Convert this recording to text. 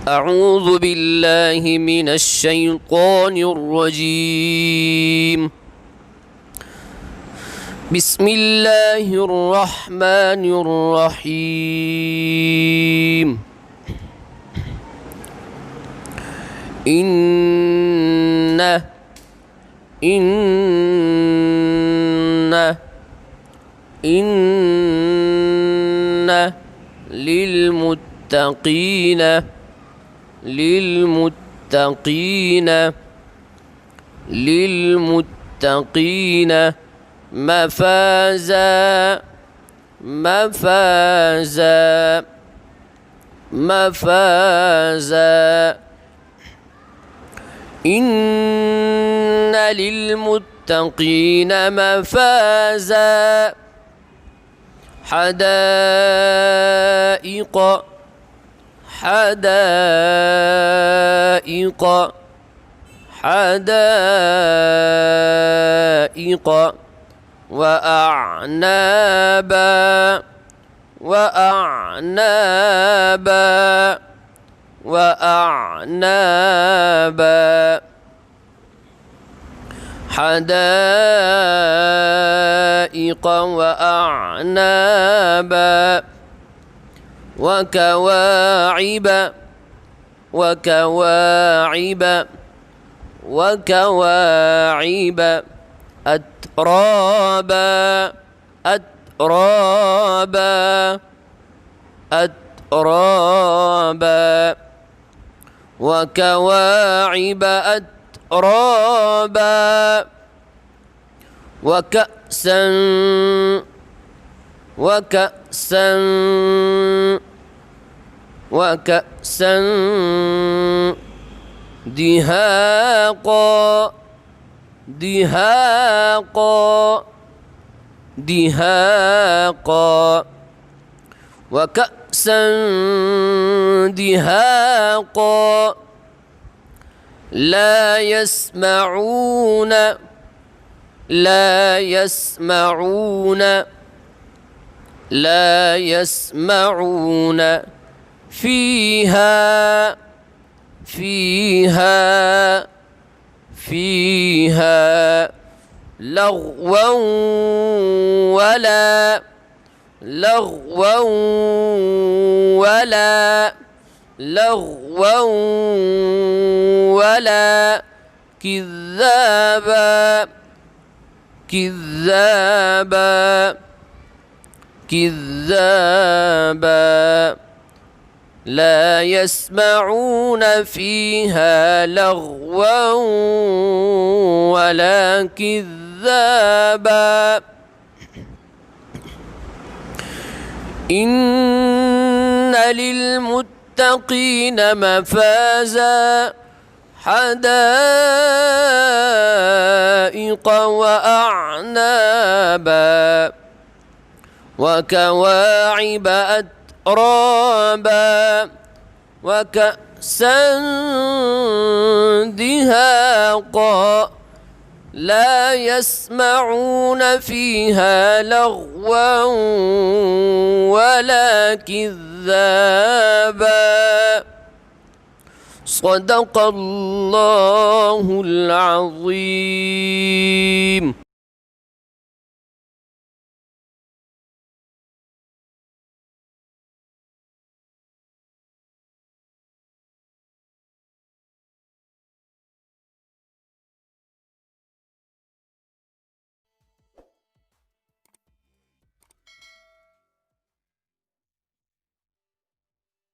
أعوذ بالله من الشيطان الرجيم. بسم الله الرحمن الرحيم. إن للمتقين مفازا إن للمتقين مفازا حدائق وأعنابا حدائق وأعنابا وكواعب أترابا وكواعب أترابا وكأسا دهاقا وكأسا دهاقا لا يسمعون فيها لغوا ولا كذابا لا يسمعون فيها لغوا ولا كذابا إن للمتقين مفازا حدائق وأعنابا وكواعب أترابا وكأسا دهاقا لا يسمعون فيها لغوا ولا كذابا صدق الله العظيم.